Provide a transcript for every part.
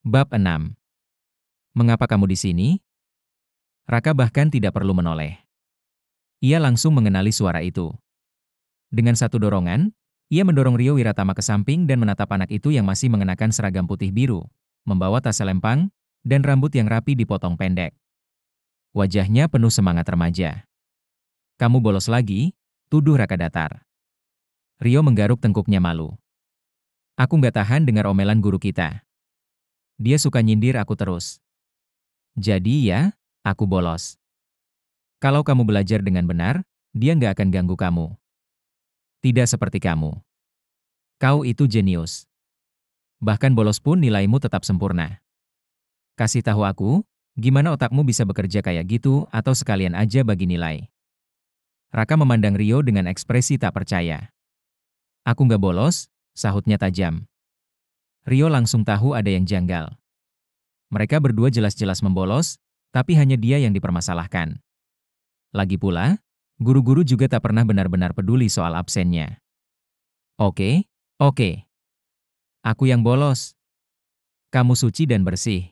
Bab 6. Mengapa kamu di sini? Raka bahkan tidak perlu menoleh. Ia langsung mengenali suara itu. Dengan satu dorongan, ia mendorong Rio Wiratama ke samping dan menatap anak itu yang masih mengenakan seragam putih biru, membawa tas selempang, dan rambut yang rapi dipotong pendek. Wajahnya penuh semangat remaja. Kamu bolos lagi? Tuduh Raka datar. Rio menggaruk tengkuknya malu. Aku nggak tahan dengar omelan guru kita. Dia suka nyindir aku terus. Jadi ya, aku bolos. Kalau kamu belajar dengan benar, dia nggak akan ganggu kamu. Tidak seperti kamu. Kau itu jenius. Bahkan bolos pun nilaimu tetap sempurna. Kasih tahu aku, gimana otakmu bisa bekerja kayak gitu atau sekalian aja bagi nilai. Raka memandang Rio dengan ekspresi tak percaya. Aku nggak bolos, sahutnya tajam. Rio langsung tahu ada yang janggal. Mereka berdua jelas-jelas membolos, tapi hanya dia yang dipermasalahkan. Lagi pula, guru-guru juga tak pernah benar-benar peduli soal absennya. Oke. Aku yang bolos. Kamu suci dan bersih.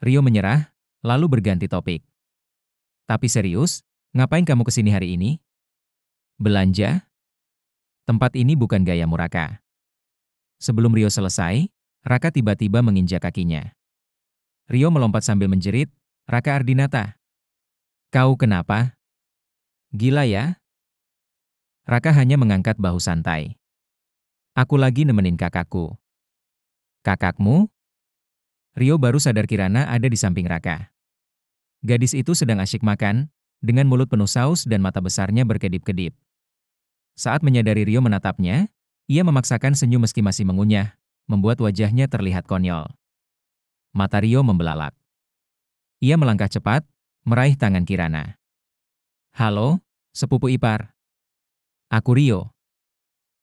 Rio menyerah, lalu berganti topik. Tapi serius, ngapain kamu kesini hari ini? Belanja? Tempat ini bukan gayamu Raka. Sebelum Rio selesai, Raka tiba-tiba menginjak kakinya. Rio melompat sambil menjerit, Raka Ardinata. Kau kenapa? Gila ya? Raka hanya mengangkat bahu santai. Aku lagi nemenin kakakku. Kakakmu? Rio baru sadar Kirana ada di samping Raka. Gadis itu sedang asyik makan, dengan mulut penuh saus dan mata besarnya berkedip-kedip. Saat menyadari Rio menatapnya, ia memaksakan senyum meski masih mengunyah, membuat wajahnya terlihat konyol. Mata Rio membelalak. Ia melangkah cepat, meraih tangan Kirana. Halo, sepupu ipar. Aku Rio.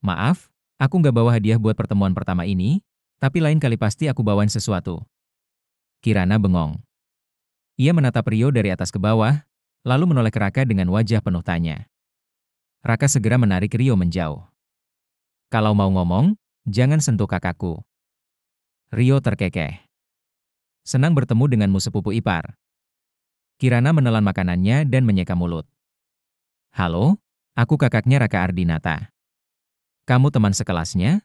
Maaf, aku nggak bawa hadiah buat pertemuan pertama ini, tapi lain kali pasti aku bawain sesuatu. Kirana bengong. Ia menatap Rio dari atas ke bawah, lalu menoleh ke Raka dengan wajah penuh tanya. Raka segera menarik Rio menjauh. Kalau mau ngomong, jangan sentuh kakakku. Rio terkekeh. Senang bertemu denganmu sepupu ipar. Kirana menelan makanannya dan menyeka mulut. Halo, aku kakaknya Raka Ardinata. Kamu teman sekelasnya?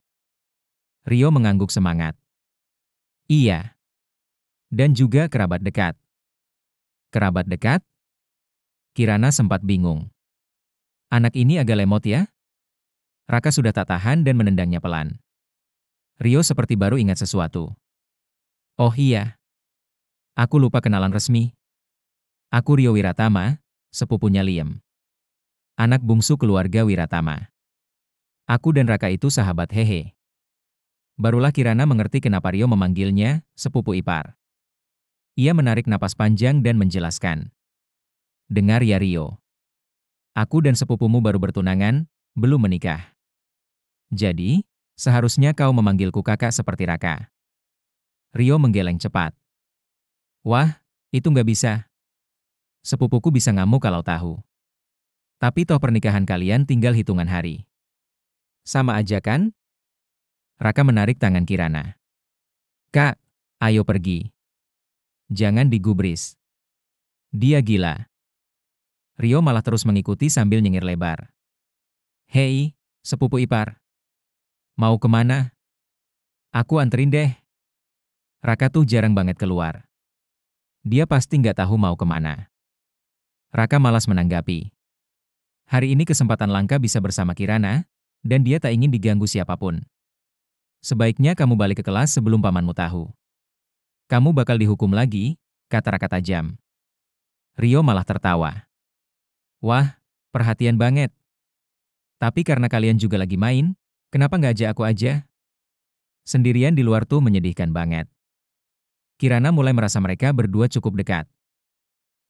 Rio mengangguk semangat. Iya. Dan juga kerabat dekat. Kerabat dekat? Kirana sempat bingung. Anak ini agak lemot ya? Raka sudah tak tahan dan menendangnya pelan. Rio seperti baru ingat sesuatu. Oh iya. Aku lupa kenalan resmi. Aku Rio Wiratama, sepupunya Liem. Anak bungsu keluarga Wiratama. Aku dan Raka itu sahabat hehe. Barulah Kirana mengerti kenapa Rio memanggilnya sepupu ipar. Ia menarik napas panjang dan menjelaskan. Dengar ya Rio. Aku dan sepupumu baru bertunangan, belum menikah. Jadi, seharusnya kau memanggilku kakak seperti Raka. Rio menggeleng cepat. Wah, itu nggak bisa. Sepupuku bisa ngamuk kalau tahu. Tapi toh pernikahan kalian tinggal hitungan hari. Sama aja kan? Raka menarik tangan Kirana. Kak, ayo pergi. Jangan digubris. Dia gila. Rio malah terus mengikuti sambil nyengir lebar. Hei, sepupu ipar. Mau kemana? Aku anterin deh. Raka tuh jarang banget keluar. Dia pasti nggak tahu mau kemana. Raka malas menanggapi. Hari ini kesempatan langka bisa bersama Kirana, dan dia tak ingin diganggu siapapun. Sebaiknya kamu balik ke kelas sebelum pamanmu tahu. Kamu bakal dihukum lagi, kata Raka tajam. Rio malah tertawa. Wah, perhatian banget. Tapi karena kalian juga lagi main, kenapa nggak ajak aku aja? Sendirian di luar tuh menyedihkan banget. Kirana mulai merasa mereka berdua cukup dekat.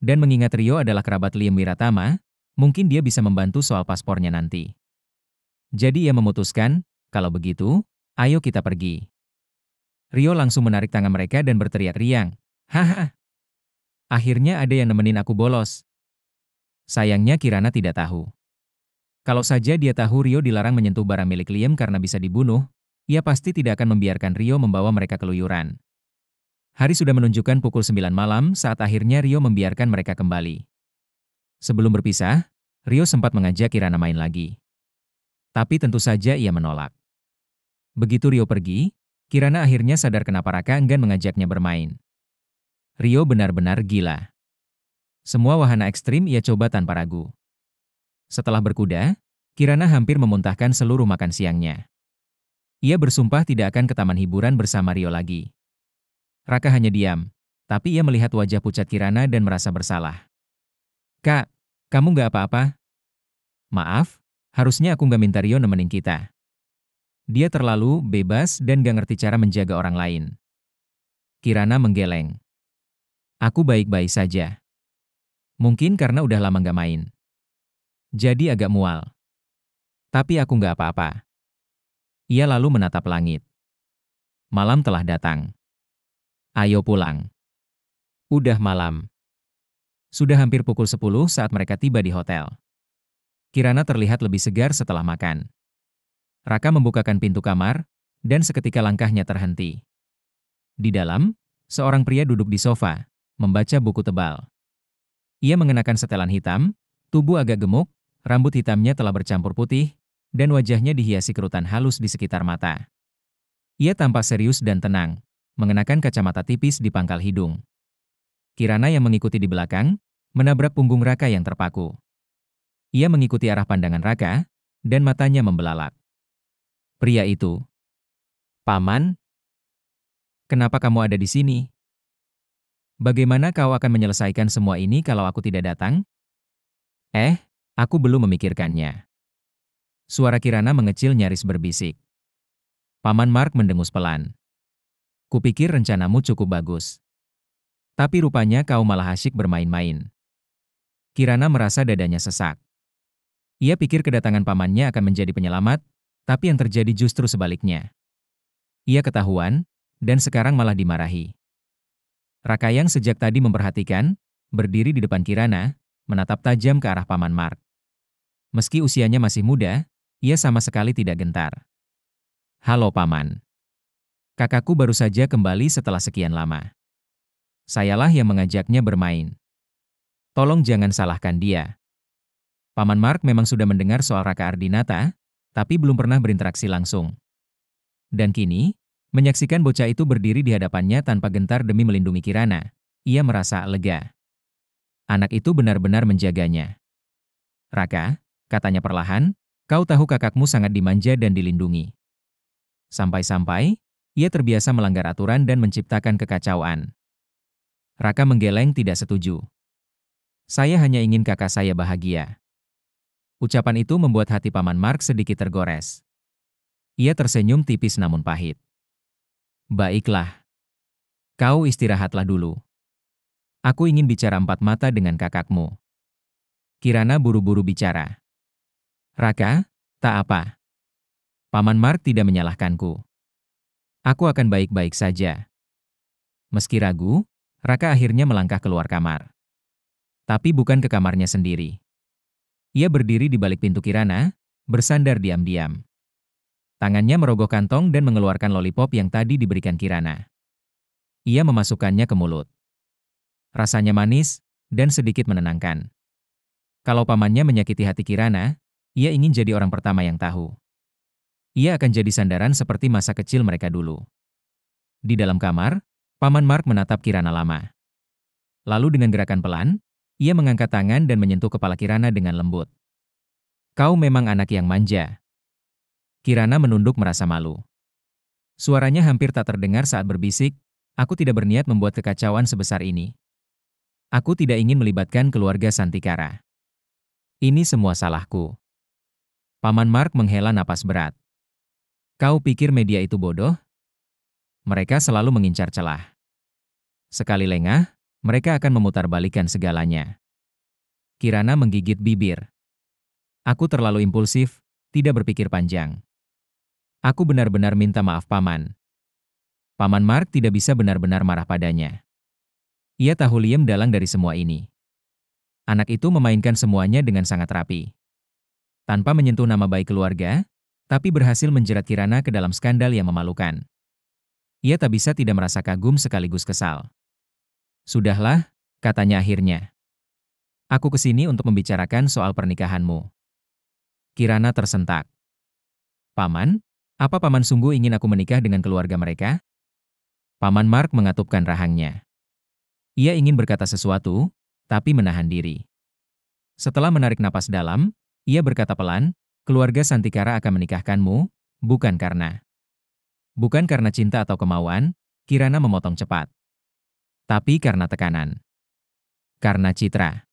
Dan mengingat Rio adalah kerabat Liem Wiratama, mungkin dia bisa membantu soal paspornya nanti. Jadi ia memutuskan, kalau begitu, ayo kita pergi. Rio langsung menarik tangan mereka dan berteriak riang. Haha. Akhirnya ada yang nemenin aku bolos. Sayangnya Kirana tidak tahu. Kalau saja dia tahu Rio dilarang menyentuh barang milik Liem karena bisa dibunuh, ia pasti tidak akan membiarkan Rio membawa mereka keluyuran. Hari sudah menunjukkan pukul 9 malam saat akhirnya Rio membiarkan mereka kembali. Sebelum berpisah, Rio sempat mengajak Kirana main lagi. Tapi tentu saja ia menolak. Begitu Rio pergi, Kirana akhirnya sadar kenapa Raka enggan mengajaknya bermain. Rio benar-benar gila. Semua wahana ekstrim ia coba tanpa ragu. Setelah berkuda, Kirana hampir memuntahkan seluruh makan siangnya. Ia bersumpah tidak akan ke taman hiburan bersama Rio lagi. Raka hanya diam, tapi ia melihat wajah pucat Kirana dan merasa bersalah. Kak, kamu nggak apa-apa? Maaf, harusnya aku nggak minta Rio nemenin kita. Dia terlalu bebas dan gak ngerti cara menjaga orang lain. Kirana menggeleng. Aku baik-baik saja. Mungkin karena udah lama gak main. Jadi agak mual. Tapi aku gak apa-apa. Ia lalu menatap langit. Malam telah datang. Ayo pulang. Udah malam. Sudah hampir pukul 10 saat mereka tiba di hotel. Kirana terlihat lebih segar setelah makan. Raka membukakan pintu kamar, dan seketika langkahnya terhenti. Di dalam, seorang pria duduk di sofa, membaca buku tebal. Ia mengenakan setelan hitam, tubuh agak gemuk, rambut hitamnya telah bercampur putih, dan wajahnya dihiasi kerutan halus di sekitar mata. Ia tampak serius dan tenang, mengenakan kacamata tipis di pangkal hidung. Kirana yang mengikuti di belakang, menabrak punggung Raka yang terpaku. Ia mengikuti arah pandangan Raka, dan matanya membelalak. Pria itu. Paman? Kenapa kamu ada di sini? Bagaimana kau akan menyelesaikan semua ini kalau aku tidak datang? Aku belum memikirkannya. Suara Kirana mengecil nyaris berbisik. Paman Mark mendengus pelan. Kupikir rencanamu cukup bagus. Tapi rupanya kau malah asyik bermain-main. Kirana merasa dadanya sesak. Ia pikir kedatangan pamannya akan menjadi penyelamat, tapi yang terjadi justru sebaliknya. Ia ketahuan, dan sekarang malah dimarahi. Raka yang sejak tadi memperhatikan, berdiri di depan Kirana, menatap tajam ke arah paman Mark. Meski usianya masih muda, ia sama sekali tidak gentar. Halo paman. Kakakku baru saja kembali setelah sekian lama. Sayalah yang mengajaknya bermain. Tolong jangan salahkan dia. Paman Mark memang sudah mendengar soal Raka Ardinata, tapi belum pernah berinteraksi langsung. Dan kini, menyaksikan bocah itu berdiri di hadapannya tanpa gentar demi melindungi Kirana, ia merasa lega. Anak itu benar-benar menjaganya. Raka, katanya perlahan, kau tahu kakakmu sangat dimanja dan dilindungi. Sampai-sampai, ia terbiasa melanggar aturan dan menciptakan kekacauan. Raka menggeleng tidak setuju. Saya hanya ingin kakak saya bahagia. Ucapan itu membuat hati paman Mark sedikit tergores. Ia tersenyum tipis namun pahit. Baiklah. Kau istirahatlah dulu. Aku ingin bicara empat mata dengan kakakmu. Kirana buru-buru bicara. Raka, tak apa. Paman Mark tidak menyalahkanku. Aku akan baik-baik saja. Meski ragu, Raka akhirnya melangkah keluar kamar. Tapi bukan ke kamarnya sendiri. Ia berdiri di balik pintu Kirana, bersandar diam-diam. Tangannya merogoh kantong dan mengeluarkan lollipop yang tadi diberikan Kirana. Ia memasukkannya ke mulut. Rasanya manis dan sedikit menenangkan. Kalau pamannya menyakiti hati Kirana, ia ingin jadi orang pertama yang tahu. Ia akan jadi sandaran seperti masa kecil mereka dulu. Di dalam kamar, paman Mark menatap Kirana lama. Lalu dengan gerakan pelan, ia mengangkat tangan dan menyentuh kepala Kirana dengan lembut. Kau memang anak yang manja. Kirana menunduk merasa malu. Suaranya hampir tak terdengar saat berbisik, aku tidak berniat membuat kekacauan sebesar ini. Aku tidak ingin melibatkan keluarga Santikara. Ini semua salahku. Paman Mark menghela napas berat. Kau pikir media itu bodoh? Mereka selalu mengincar celah. Sekali lengah, mereka akan memutarbalikkan segalanya. Kirana menggigit bibir. Aku terlalu impulsif, tidak berpikir panjang. Aku benar-benar minta maaf paman. Paman Mark tidak bisa benar-benar marah padanya. Ia tahu Liam dalang dari semua ini. Anak itu memainkan semuanya dengan sangat rapi. Tanpa menyentuh nama baik keluarga, tapi berhasil menjerat Kirana ke dalam skandal yang memalukan. Ia tak bisa tidak merasa kagum sekaligus kesal. Sudahlah, katanya akhirnya. Aku kesini untuk membicarakan soal pernikahanmu. Kirana tersentak. Paman? Apa paman sungguh ingin aku menikah dengan keluarga mereka? Paman Mark mengatupkan rahangnya. Ia ingin berkata sesuatu, tapi menahan diri. Setelah menarik napas dalam, ia berkata pelan, keluarga Santikara akan menikahkanmu, bukan karena. Bukan karena cinta atau kemauan, Kirana memotong cepat. Tapi karena tekanan. Karena citra.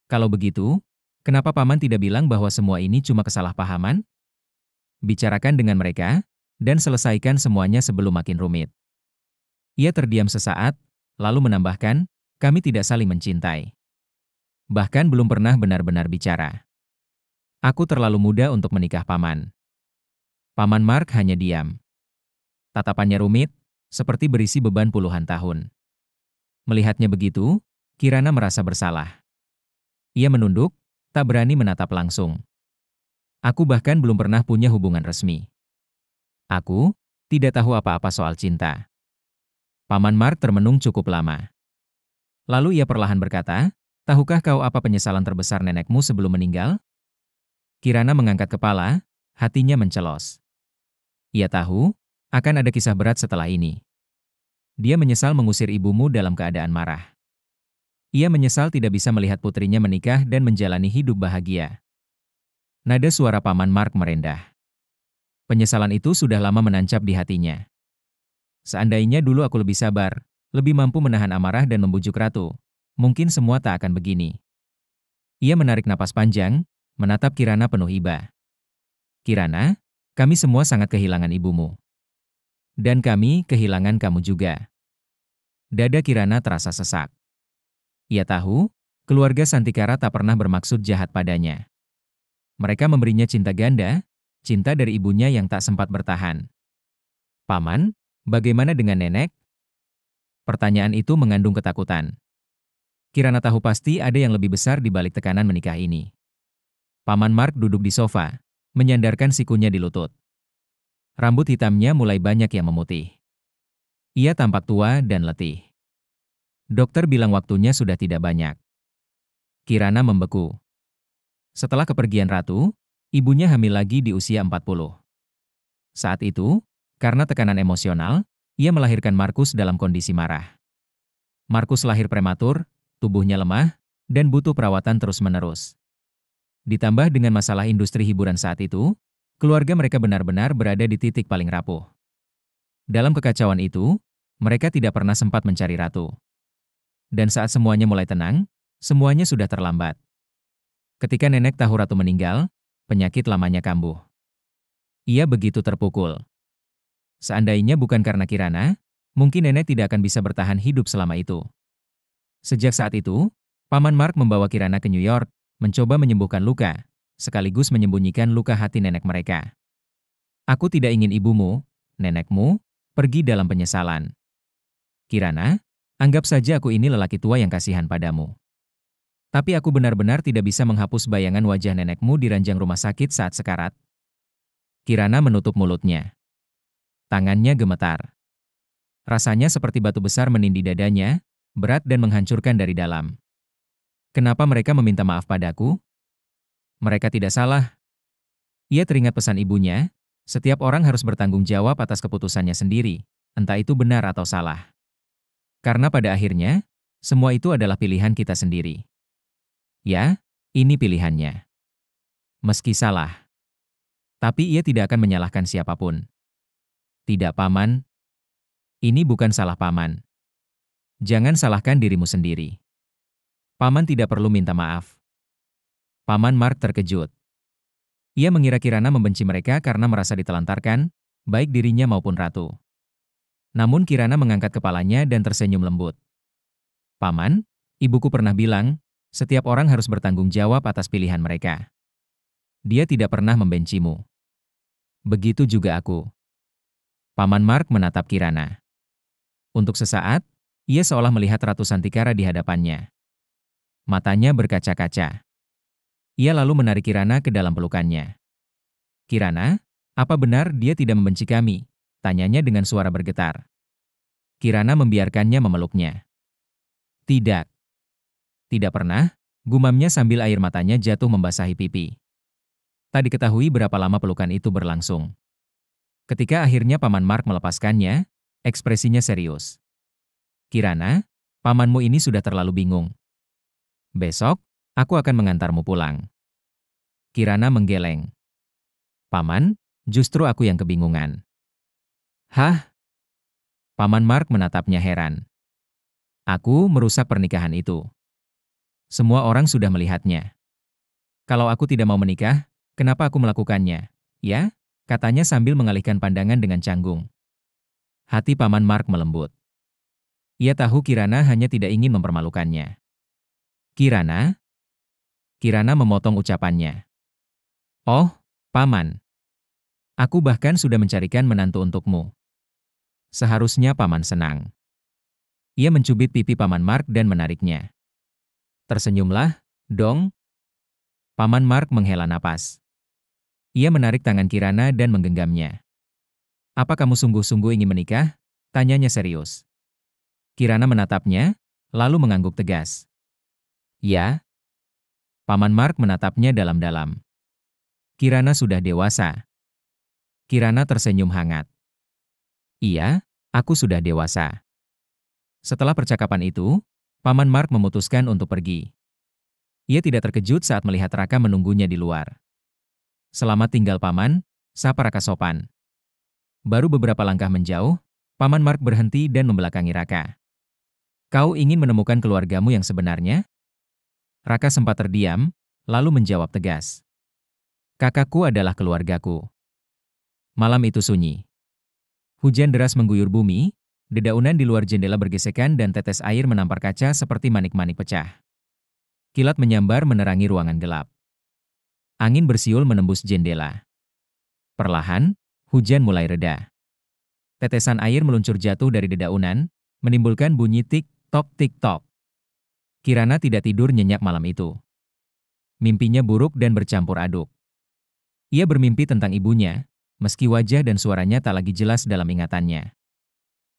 Kalau begitu, kenapa paman tidak bilang bahwa semua ini cuma kesalahpahaman? Bicarakan dengan mereka, dan selesaikan semuanya sebelum makin rumit. Ia terdiam sesaat, lalu menambahkan, kami tidak saling mencintai. Bahkan belum pernah benar-benar bicara. Aku terlalu muda untuk menikah paman. Paman Mark hanya diam. Tatapannya rumit, seperti berisi beban puluhan tahun. Melihatnya begitu, Kirana merasa bersalah. Ia menunduk, tak berani menatap langsung. Aku bahkan belum pernah punya hubungan resmi. Aku tidak tahu apa-apa soal cinta. Paman Mark termenung cukup lama. Lalu ia perlahan berkata, tahukah kau apa penyesalan terbesar nenekmu sebelum meninggal? Kirana mengangkat kepala, hatinya mencelos. Ia tahu, akan ada kisah berat setelah ini. Dia menyesal mengusir ibumu dalam keadaan marah. Ia menyesal tidak bisa melihat putrinya menikah dan menjalani hidup bahagia. Nada suara Paman Mark merendah. Penyesalan itu sudah lama menancap di hatinya. Seandainya dulu aku lebih sabar, lebih mampu menahan amarah dan membujuk ratu, mungkin semua tak akan begini. Ia menarik napas panjang, menatap Kirana penuh iba. Kirana, kami semua sangat kehilangan ibumu. Dan kami kehilangan kamu juga. Dada Kirana terasa sesak. Ia tahu, keluarga Santikara tak pernah bermaksud jahat padanya. Mereka memberinya cinta ganda, cinta dari ibunya yang tak sempat bertahan. Paman, bagaimana dengan nenek? Pertanyaan itu mengandung ketakutan. Kirana tahu pasti ada yang lebih besar di balik tekanan menikah ini. Paman Mark duduk di sofa, menyandarkan sikunya di lutut. Rambut hitamnya mulai banyak yang memutih. Ia tampak tua dan letih. Dokter bilang waktunya sudah tidak banyak. Kirana membeku. Setelah kepergian ratu, ibunya hamil lagi di usia 40. Saat itu, karena tekanan emosional, ia melahirkan Markus dalam kondisi marah. Markus lahir prematur, tubuhnya lemah, dan butuh perawatan terus-menerus. Ditambah dengan masalah industri hiburan saat itu, keluarga mereka benar-benar berada di titik paling rapuh. Dalam kekacauan itu, mereka tidak pernah sempat mencari ratu. Dan saat semuanya mulai tenang, semuanya sudah terlambat. Ketika nenek tahu ratu meninggal, penyakit lamanya kambuh. Ia begitu terpukul. Seandainya bukan karena Kirana, mungkin nenek tidak akan bisa bertahan hidup selama itu. Sejak saat itu, Paman Mark membawa Kirana ke New York, mencoba menyembuhkan luka, sekaligus menyembunyikan luka hati nenek mereka. Aku tidak ingin ibumu, nenekmu, pergi dalam penyesalan. Kirana, anggap saja aku ini lelaki tua yang kasihan padamu. Tapi aku benar-benar tidak bisa menghapus bayangan wajah nenekmu di ranjang rumah sakit saat sekarat. Kirana menutup mulutnya. Tangannya gemetar. Rasanya seperti batu besar menindih dadanya, berat dan menghancurkan dari dalam. Kenapa mereka meminta maaf padaku? Mereka tidak salah. Ia teringat pesan ibunya, setiap orang harus bertanggung jawab atas keputusannya sendiri, entah itu benar atau salah. Karena pada akhirnya, semua itu adalah pilihan kita sendiri. Ya, ini pilihannya. Meski salah. Tapi ia tidak akan menyalahkan siapapun. Tidak paman. Ini bukan salah paman. Jangan salahkan dirimu sendiri. Paman tidak perlu minta maaf. Paman Mark terkejut. Ia mengira Kirana membenci mereka karena merasa ditelantarkan, baik dirinya maupun ratu. Namun Kirana mengangkat kepalanya dan tersenyum lembut. Paman, ibuku pernah bilang, setiap orang harus bertanggung jawab atas pilihan mereka. Dia tidak pernah membencimu. Begitu juga aku. Paman Mark menatap Kirana. Untuk sesaat, ia seolah melihat Ratu Santikara di hadapannya. Matanya berkaca-kaca. Ia lalu menarik Kirana ke dalam pelukannya. Kirana, apa benar dia tidak membenci kami, Tanyanya dengan suara bergetar. Kirana membiarkannya memeluknya. Tidak. Tidak pernah, gumamnya sambil air matanya jatuh membasahi pipi. Tak diketahui berapa lama pelukan itu berlangsung. Ketika akhirnya Paman Mark melepaskannya, ekspresinya serius. Kirana, pamanmu ini sudah terlalu bingung. Besok, aku akan mengantarmu pulang. Kirana menggeleng. Paman, justru aku yang kebingungan. Hah? Paman Mark menatapnya heran. Aku merusak pernikahan itu. Semua orang sudah melihatnya. Kalau aku tidak mau menikah, kenapa aku melakukannya? Ya? Katanya sambil mengalihkan pandangan dengan canggung. Hati Paman Mark melembut. Ia tahu Kirana hanya tidak ingin mempermalukannya. Kirana? Kirana memotong ucapannya. Oh, Paman. Aku bahkan sudah mencarikan menantu untukmu. Seharusnya Paman senang. Ia mencubit pipi Paman Mark dan menariknya. Tersenyumlah, dong. Paman Mark menghela napas. Ia menarik tangan Kirana dan menggenggamnya. Apa kamu sungguh-sungguh ingin menikah? Tanyanya serius. Kirana menatapnya, lalu mengangguk tegas. Ya. Paman Mark menatapnya dalam-dalam. Kirana sudah dewasa. Kirana tersenyum hangat. Iya, aku sudah dewasa. Setelah percakapan itu, Paman Mark memutuskan untuk pergi. Ia tidak terkejut saat melihat Raka menunggunya di luar. Selamat tinggal Paman, sapa Raka sopan. Baru beberapa langkah menjauh, Paman Mark berhenti dan membelakangi Raka. Kau ingin menemukan keluargamu yang sebenarnya? Raka sempat terdiam, lalu menjawab tegas. Kakakku adalah keluargaku. Malam itu sunyi. Hujan deras mengguyur bumi, dedaunan di luar jendela bergesekan dan tetes air menampar kaca seperti manik-manik pecah. Kilat menyambar menerangi ruangan gelap. Angin bersiul menembus jendela. Perlahan, hujan mulai reda. Tetesan air meluncur jatuh dari dedaunan, menimbulkan bunyi tik-tok tik-tok. Kirana tidak tidur nyenyak malam itu. Mimpinya buruk dan bercampur aduk. Ia bermimpi tentang ibunya, meski wajah dan suaranya tak lagi jelas dalam ingatannya.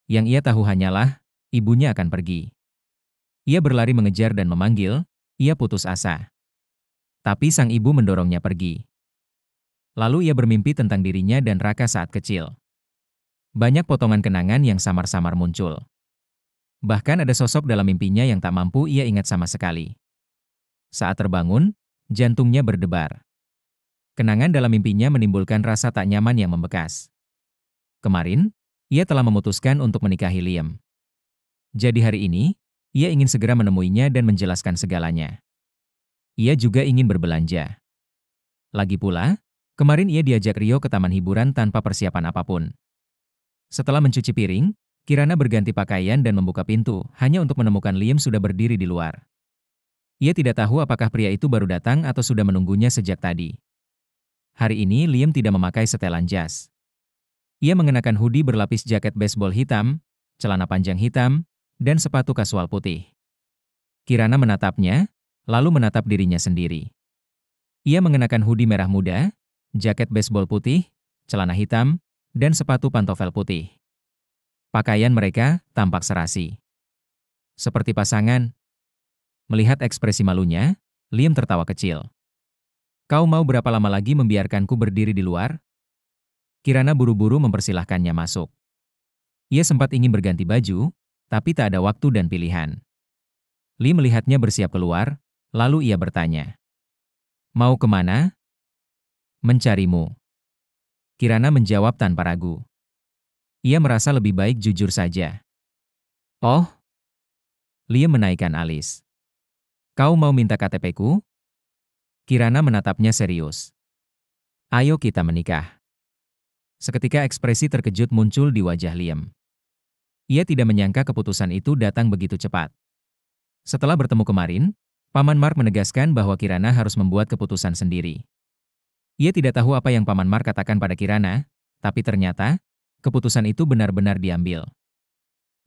Yang ia tahu hanyalah, ibunya akan pergi. Ia berlari mengejar dan memanggil, ia putus asa. Tapi sang ibu mendorongnya pergi. Lalu ia bermimpi tentang dirinya dan Raka saat kecil. Banyak potongan kenangan yang samar-samar muncul. Bahkan ada sosok dalam mimpinya yang tak mampu ia ingat sama sekali. Saat terbangun, jantungnya berdebar. Kenangan dalam mimpinya menimbulkan rasa tak nyaman yang membekas. Kemarin, ia telah memutuskan untuk menikahi Liam. Jadi hari ini, ia ingin segera menemuinya dan menjelaskan segalanya. Ia juga ingin berbelanja. Lagi pula, kemarin ia diajak Rio ke taman hiburan tanpa persiapan apapun. Setelah mencuci piring, Kirana berganti pakaian dan membuka pintu, hanya untuk menemukan Liam sudah berdiri di luar. Ia tidak tahu apakah pria itu baru datang atau sudah menunggunya sejak tadi. Hari ini Liam tidak memakai setelan jas. Ia mengenakan hoodie berlapis jaket baseball hitam, celana panjang hitam, dan sepatu kasual putih. Kirana menatapnya, lalu menatap dirinya sendiri. Ia mengenakan hoodie merah muda, jaket baseball putih, celana hitam, dan sepatu pantofel putih. Pakaian mereka tampak serasi. Seperti pasangan. Melihat ekspresi malunya, Liam tertawa kecil. Kau mau berapa lama lagi membiarkanku berdiri di luar? Kirana buru-buru mempersilahkannya masuk. Ia sempat ingin berganti baju, tapi tak ada waktu dan pilihan. Lee melihatnya bersiap keluar, lalu ia bertanya. Mau kemana? Mencarimu. Kirana menjawab tanpa ragu. Ia merasa lebih baik jujur saja. Oh? Lee menaikkan alis. Kau mau minta KTP-ku? Kirana menatapnya serius. Ayo kita menikah. Seketika ekspresi terkejut muncul di wajah Liam. Ia tidak menyangka keputusan itu datang begitu cepat. Setelah bertemu kemarin, Paman Mark menegaskan bahwa Kirana harus membuat keputusan sendiri. Ia tidak tahu apa yang Paman Mark katakan pada Kirana, tapi ternyata, keputusan itu benar-benar diambil.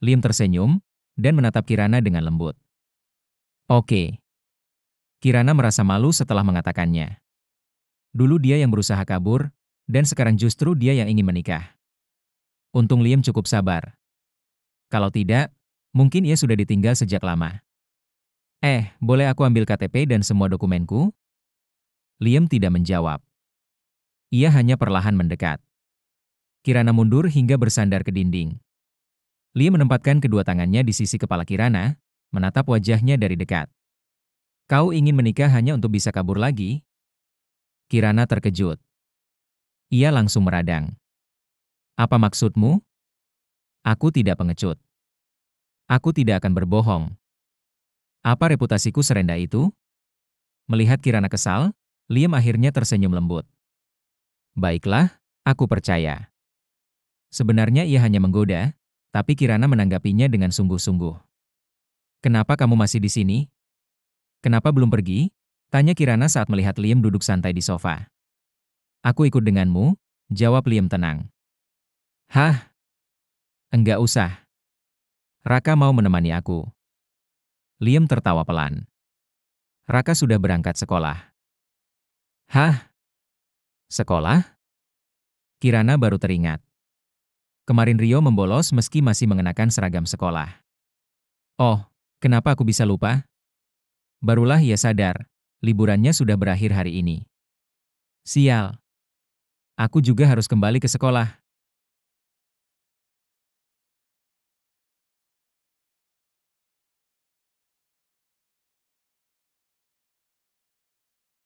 Liam tersenyum, dan menatap Kirana dengan lembut. Oke. Kirana merasa malu setelah mengatakannya. Dulu dia yang berusaha kabur, dan sekarang justru dia yang ingin menikah. Untung Liam cukup sabar. Kalau tidak, mungkin ia sudah ditinggal sejak lama. Boleh aku ambil KTP dan semua dokumenku? Liam tidak menjawab. Ia hanya perlahan mendekat. Kirana mundur hingga bersandar ke dinding. Liam menempatkan kedua tangannya di sisi kepala Kirana, menatap wajahnya dari dekat. Kau ingin menikah hanya untuk bisa kabur lagi? Kirana terkejut. Ia langsung meradang. Apa maksudmu? Aku tidak pengecut. Aku tidak akan berbohong. Apa reputasiku serendah itu? Melihat Kirana kesal, Liam akhirnya tersenyum lembut. Baiklah, aku percaya. Sebenarnya ia hanya menggoda, tapi Kirana menanggapinya dengan sungguh-sungguh. Kenapa kamu masih di sini? Kenapa belum pergi? Tanya Kirana saat melihat Liam duduk santai di sofa. Aku ikut denganmu, jawab Liam tenang. Hah? Enggak usah. Raka mau menemani aku. Liam tertawa pelan. Raka sudah berangkat sekolah. Hah? Sekolah? Kirana baru teringat. Kemarin Rio membolos meski masih mengenakan seragam sekolah. Oh, kenapa aku bisa lupa? Barulah ia sadar, liburannya sudah berakhir hari ini. Sial. Aku juga harus kembali ke sekolah.